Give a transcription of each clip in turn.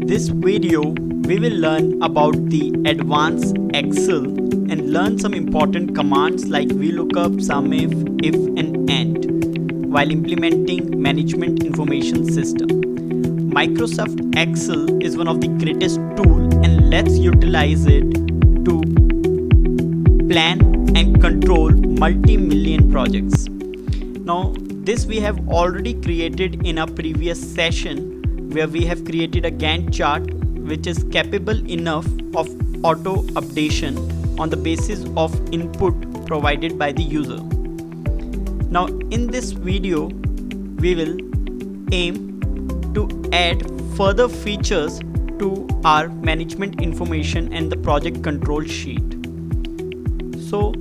this video, we will learn about the advanced Excel and learn some important commands like VLOOKUP, SUMIF, IF and AND while implementing management information system. Microsoft Excel is one of the greatest tools and let's utilize it to plan and control multi-million projects. Now this we have already created in our previous session where we have created a Gantt chart which is capable enough of auto updation on the basis of input provided by the user. Now in this video we will aim to add further features to our management information and the project control sheet. So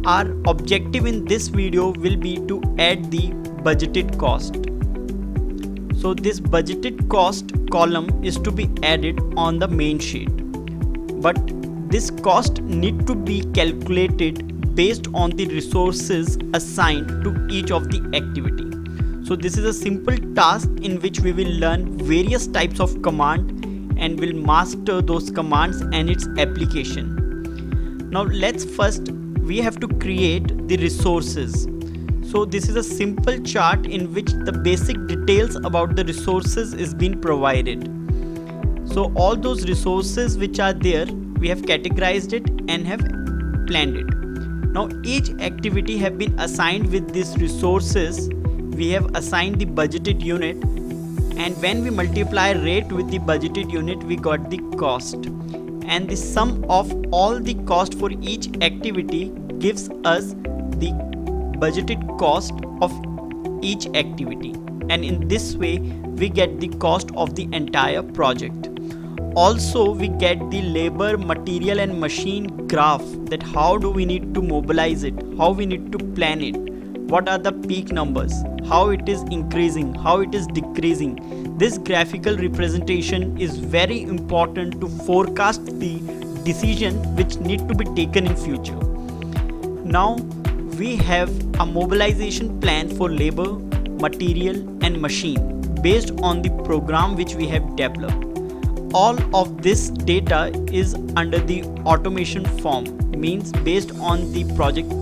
our objective in this video will be to add the budgeted cost. So this budgeted cost column is to be added on the main sheet, but this cost need to be calculated based on the resources assigned to each of the activity. So this is a simple task in which we will learn various types of command and will master those commands and its application. Now let's first we have to create the resources. So this is a simple chart in which the basic details about the resources is being provided. So all those resources which are there, we have categorized it and have planned it. Now each activity have been assigned with these resources. We have assigned the budgeted unit, and when we multiply rate with the budgeted unit, we got the cost. And the sum of all the cost for each activity gives us the budgeted cost of each activity, and in this way we get the cost of the entire project. Also we get the labor, material and machine graph, that how do we need to mobilize it, how we need to plan it, what are the peak numbers, how it is increasing, how it is decreasing. This graphical representation is very important to forecast the decision which need to be taken in future. Now we have a mobilization plan for labor, material and machine based on the program which we have developed. All of this data is under the automation form, means based on the project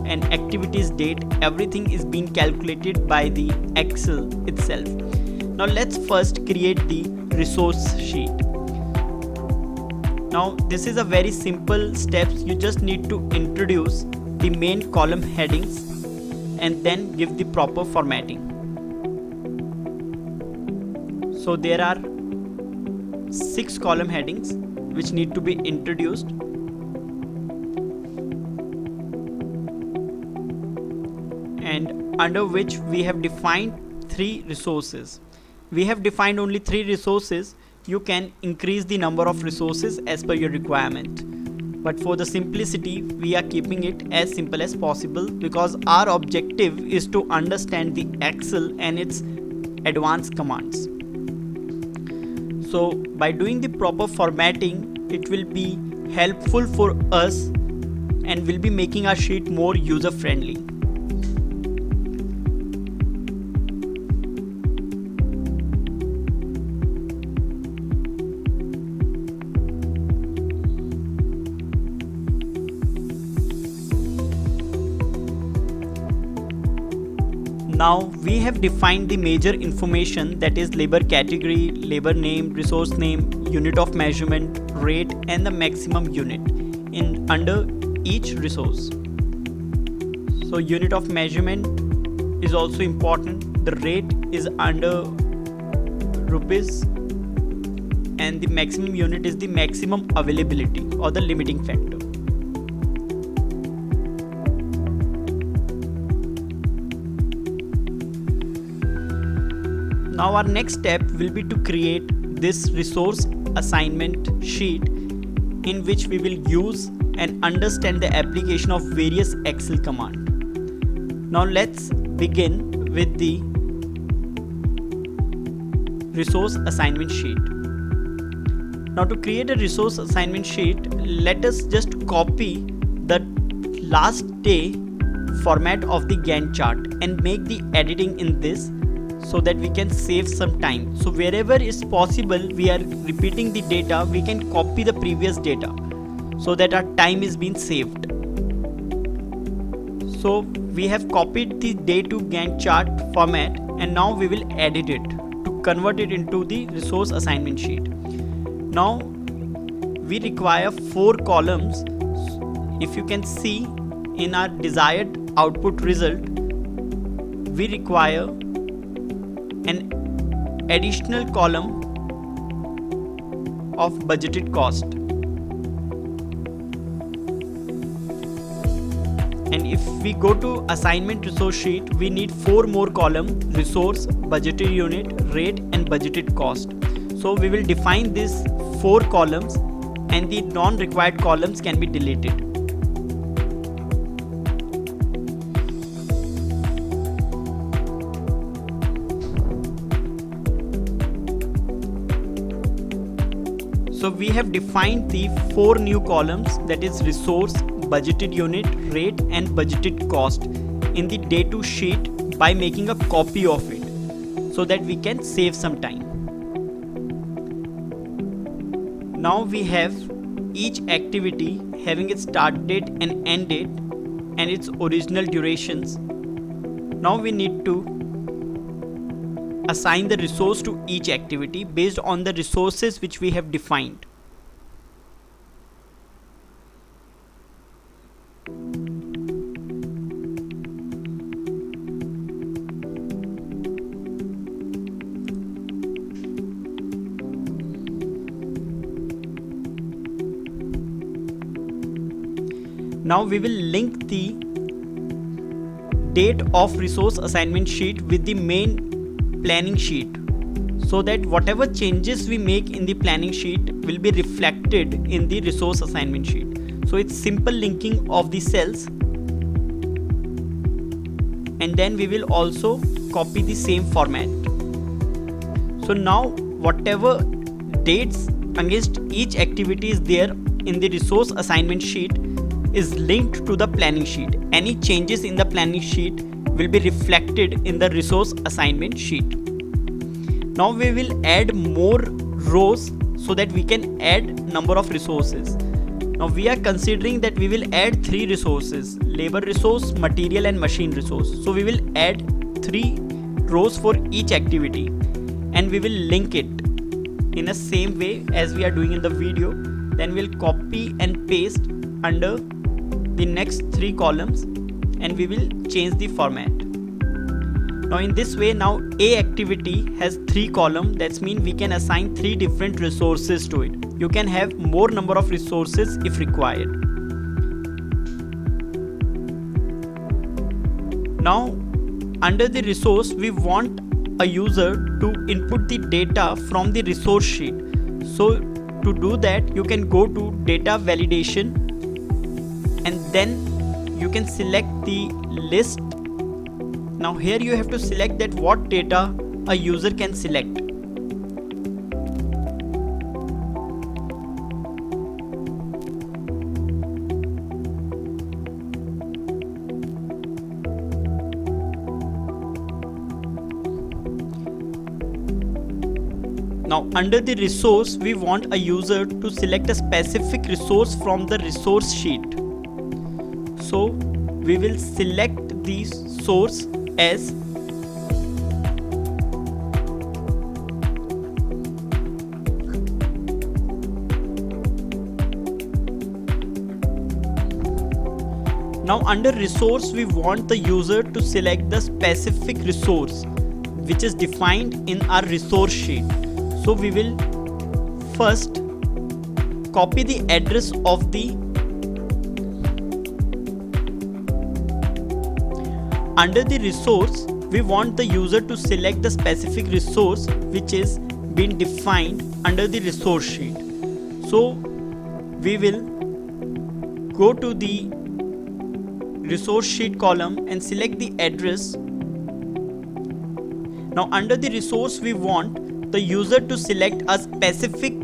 and activities date, everything is being calculated by the Excel itself. Now let's first create the resource sheet. Now this is a very simple steps. You just need to introduce the main column headings and then give the proper formatting. So there are 6 column headings which need to be introduced. And under which we have defined 3 resources. We have defined only 3 resources. You can increase the number of resources as per your requirement. But for the simplicity, we are keeping it as simple as possible because our objective is to understand the Excel and its advanced commands. So by doing the proper formatting, it will be helpful for us and will be making our sheet more user friendly. Now we have defined the major information, that is labor category, labor name, resource name, unit of measurement, rate and the maximum unit in under each resource. So unit of measurement is also important. The rate is under rupees and the maximum unit is the maximum availability or the limiting factor. Now our next step will be to create this resource assignment sheet in which we will use and understand the application of various Excel commands. Now let's begin with the resource assignment sheet. Now to create a resource assignment sheet, let us just copy the last day format of the Gantt chart and make the editing in this so that we can save some time. So wherever is possible we are repeating the data, we can copy the previous data so that our time is being saved. So we have copied the day to Gantt chart format, and now we will edit it to convert it into the resource assignment sheet. Now we require 4 columns. If you can see in our desired output result, we require an additional column of budgeted cost. And if we go to assignment resource sheet, we need 4 more columns: resource, budgeted unit, rate and budgeted cost. So we will define these 4 columns, and the non-required columns can be deleted. So we have defined the 4 new columns, that is resource, budgeted unit, rate and budgeted cost, in the day 2 sheet by making a copy of it so that we can save some time. Now we have each activity having its start date and end date and its original durations. Now we need to assign the resource to each activity based on the resources which we have defined. Now we will link the date of resource assignment sheet with the main planning sheet, so that whatever changes we make in the planning sheet will be reflected in the resource assignment sheet. So it's simple linking of the cells, and then we will also copy the same format. So now whatever dates against each activity is there in the resource assignment sheet is linked to the planning sheet. Any changes in the planning sheet will be reflected in the resource assignment sheet. Now we will add more rows so that we can add number of resources. Now we are considering that we will add 3 resources: labor resource, material and machine resource. So we will add 3 rows for each activity, and we will link it in the same way as we are doing in the video. Then we'll copy and paste under the next 3 columns, and we will change the format. Now in this way, now A activity has 3 columns. That means we can assign 3 different resources to it. You can have more number of resources if required. Now under the resource, we want a user to input the data from the resource sheet. So to do that, you can go to data validation, and then you can select the list. Now here you have to select that what data a user can select. Now under the resource, we want a user to select a specific resource from the resource sheet. So we will select the source as now under resource, we want the user to select the specific resource which is defined in our resource sheet. So we will first copy the address of the under the resource. We want the user to select the specific resource which is been defined under the resource sheet. So we will go to the resource sheet column and select the address. Now under the resource, we want the user to select a specific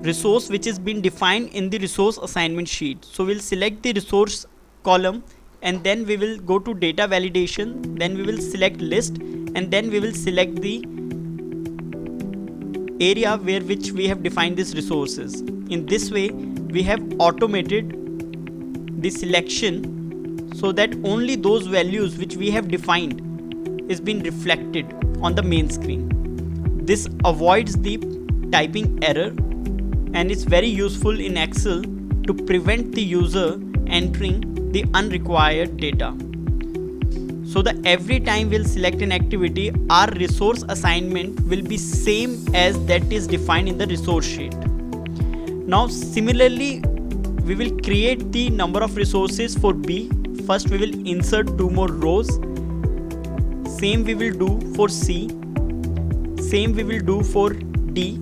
resource which is been defined in the resource assignment sheet. So we'll select the resource column, and then we will go to data validation, then we will select list, and then we will select the area which we have defined these resources. In this way we have automated the selection so that only those values which we have defined is being reflected on the main screen. This avoids the typing error and is very useful in Excel to prevent the user entering the unrequired data. So that every time we'll select an activity, our resource assignment will be same as that is defined in the resource sheet. Now similarly, we will create the number of resources for B. First we will insert 2 more rows. Same we will do for C. Same we will do for D.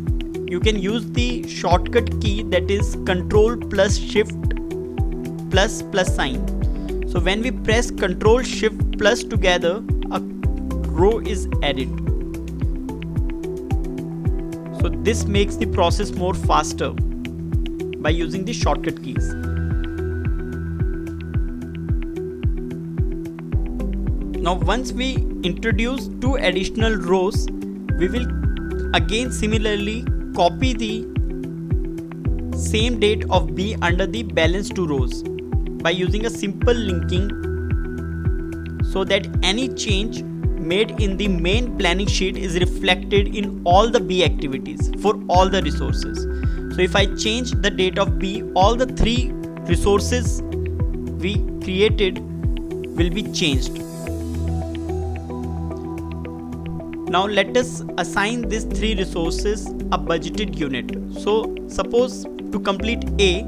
You can use the shortcut key, that is Ctrl plus Shift plus sign. So when we press Ctrl Shift plus together, a row is added. So this makes the process more faster by using the shortcut keys. Now once we introduce 2 additional rows, we will again similarly copy the same date of B under the balance 2 rows by using a simple linking, so that any change made in the main planning sheet is reflected in all the B activities for all the resources. So if I change the date of B, all the 3 resources we created will be changed. Now let us assign these 3 resources a budgeted unit. So suppose to complete A,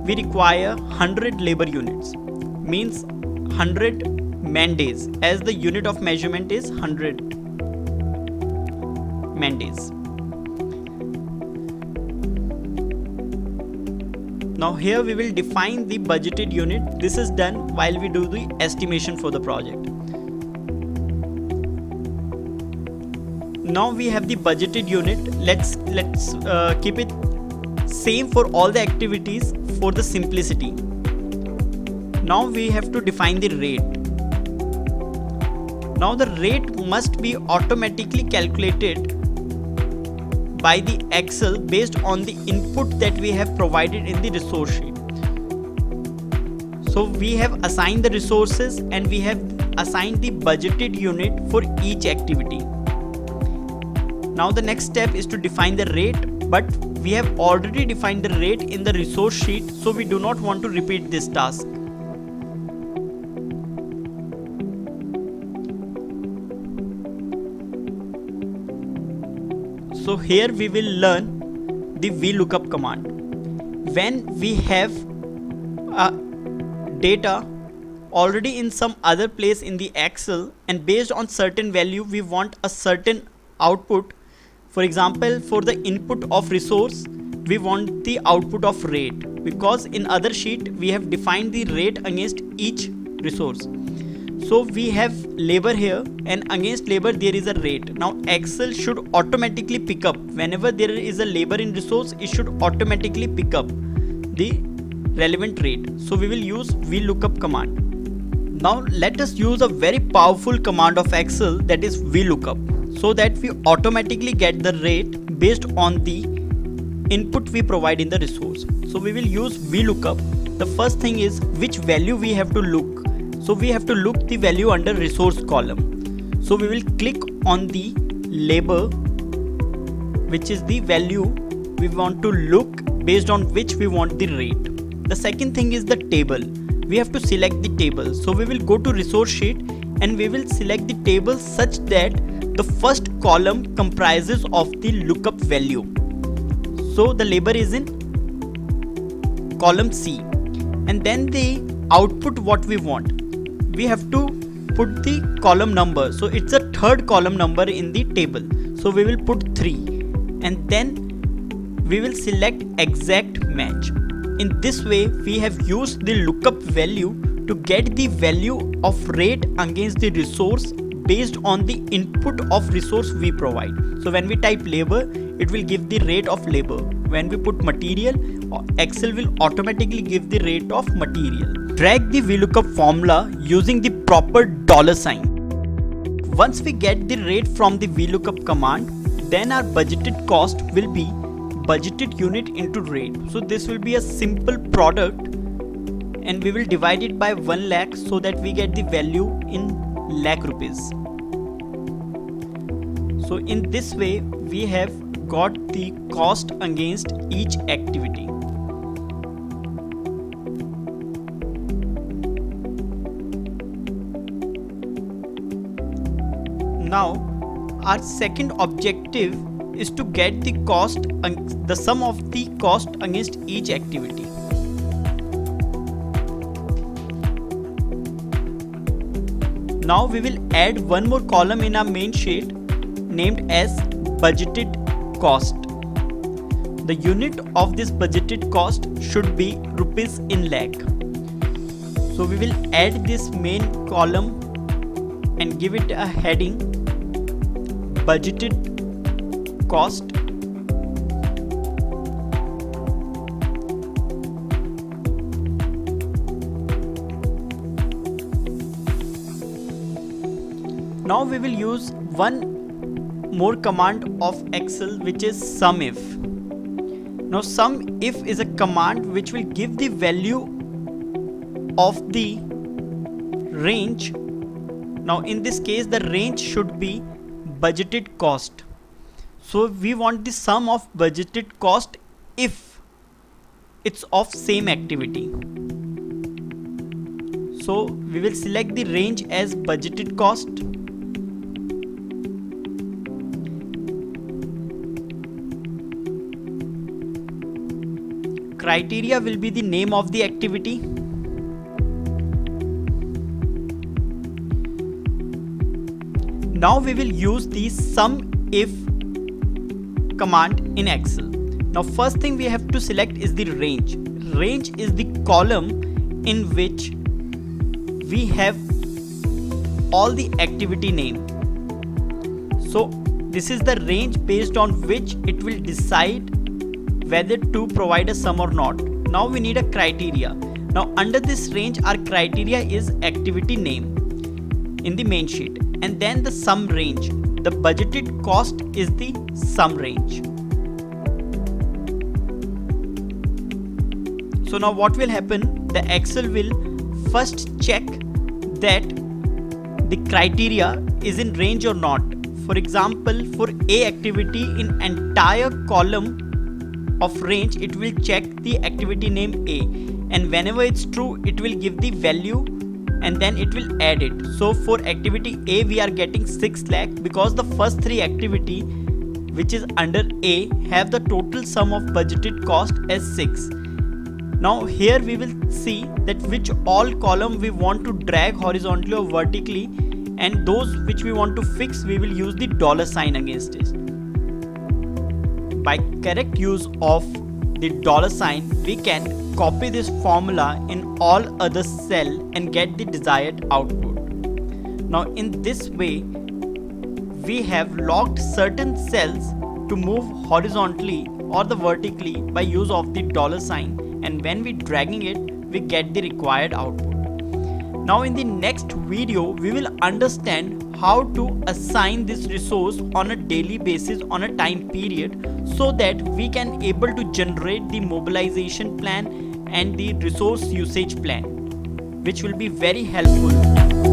we require 100 labor units, means 100 man days, as the unit of measurement is 100 man days. Now here we will define the budgeted unit. This is done while we do the estimation for the project. Now we have the budgeted unit. Let's keep it same for all the activities for the simplicity. Now we have to define the rate. Now the rate must be automatically calculated by the Excel based on the input that we have provided in the resource sheet. So we have assigned the resources and we have assigned the budgeted unit for each activity. Now the next step is to define the rate, but we have already defined the rate in the resource sheet, so we do not want to repeat this task. So here we will learn the VLOOKUP command. When we have data already in some other place in the Excel, and based on certain value we want a certain output. For example, for the input of resource, we want the output of rate, because in other sheet we have defined the rate against each resource. So we have labor here, and against labor there is a rate. Now Excel should automatically pick up whenever there is a labor in resource, it should automatically pick up the relevant rate. So we will use VLOOKUP command. Now let us use a very powerful command of Excel, that is VLOOKUP, so that we automatically get the rate based on the input we provide in the resource. So we will use VLOOKUP. The first thing is which value we have to look. So we have to look the value under resource column. So we will click on the labor, which is the value we want to look, based on which we want the rate. The second thing is the table. We have to select the table. So we will go to resource sheet and we will select the table such that the first column comprises of the lookup value. So the labor is in column C, and then the output what we want, we have to put the column number. So it's a third column number in the table, so we will put 3, and then we will select exact match. In this way we have used the lookup value to get the value of rate against the resource based on the input of resource we provide. So when we type labor, it will give the rate of labor. When we put material, Excel will automatically give the rate of material. drag the VLOOKUP formula using the proper $sign. Once we get the rate from the VLOOKUP command, then our budgeted cost will be budgeted unit into rate. So this will be a simple product and we will divide it by 1 lakh so that we get the value in lakh rupees. So in this way we have got the cost against each activity. Now our second objective is to get the cost, the sum of the cost against each activity. Now we will add one more column in our main sheet named as budgeted cost. The unit of this budgeted cost should be rupees in lakh. So we will add this main column and give it a heading budgeted cost. Now we will use one more command of Excel, which is SUMIF. Now SUMIF is a command which will give the value of the range. Now in this case the range should be budgeted cost. So we want the sum of budgeted cost if it's of same activity. So we will select the range as budgeted cost. Criteria will be the name of the activity. Now we will use the SUMIF command in Excel. Now first thing we have to select is the range. Range is the column in which we have all the activity name. So this is the range based on which it will decide whether to provide a sum or not. Now we need a criteria. Now under this range our criteria is activity name in the main sheet, and then the sum range. The budgeted cost is the sum range. So now what will happen? The Excel will first check that the criteria is in range or not. For example, for A activity, in entire column of range it will check the activity name A, and whenever it's true it will give the value and then it will add it. So for activity A we are getting 6 lakh because the first 3 activity which is under A have the total sum of budgeted cost as 6. Now here we will see that which all column we want to drag horizontally or vertically, and those which we want to fix we will use the $sign against it. By correct use of the $sign we can copy this formula in all other cell and get the desired output. Now in this way we have locked certain cells to move horizontally or the vertically by use of the $sign, and when we dragging it we get the required output. Now in the next video we will understand how to assign this resource on a daily basis on a time period, so that we can able to generate the mobilization plan and the resource usage plan, which will be very helpful.